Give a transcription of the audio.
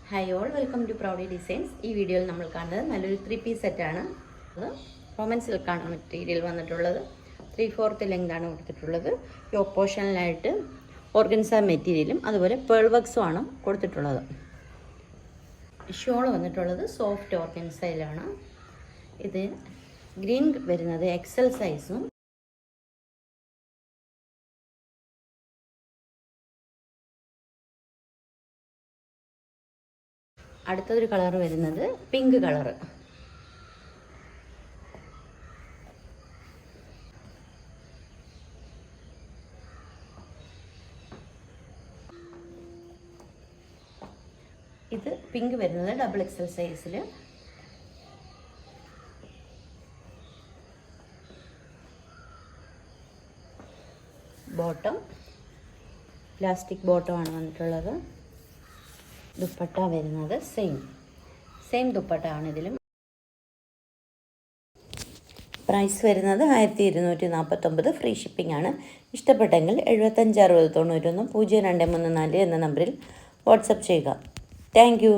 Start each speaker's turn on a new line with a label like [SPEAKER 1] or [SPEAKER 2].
[SPEAKER 1] Hi all, welcome to Proudy Designs. ഈ വീഡിയോയിൽ നമ്മൾ കാണുന്നത് നല്ലൊരു 3-piece സെറ്റാണ്. അത് റോമൻ സിൽക്കാണ് മെറ്റീരിയൽ വന്നിട്ടുള്ളത്. 3/4 ലെങ്താണ് കൊടുത്തിട്ടുള്ളത്. യോക്ക് പോർഷനിലായിട്ട് ഓർഗൻസ മെറ്റീരിയലും അതുപോലെ പേൾ വർക്സും ആണ് കൊടുത്തിട്ടുള്ളത്. ഷോൾ വന്നിട്ടുള്ളത് സോഫ്റ്റ് ഓർഗൻസയിലാണ്. ഇത് ഗ്രീൻ വരുന്നത് എക്സൽ സൈസും അടുത്തൊരു കളർ വരുന്നത് പിങ്ക് കളർ. ഇത് പിങ്ക് വരുന്നത് ഡബിൾ എക്സൽ സൈസിൽ. ബോട്ടം പ്ലാസ്റ്റിക് ബോട്ടമാണ് വന്നിട്ടുള്ളത്. ദുപ്പട്ട വരുന്നത് സെയിം ദുപ്പട്ട ആണ് ഇതിലും. പ്രൈസ് വരുന്നത് 1249. ഫ്രീ ഷിപ്പിംഗ് ആണ്. ഇഷ്ടപ്പെട്ടെങ്കിൽ 75 60 91 0234 എന്ന നമ്പറിൽ വാട്സപ്പ് ചെയ്യുക. Thank you.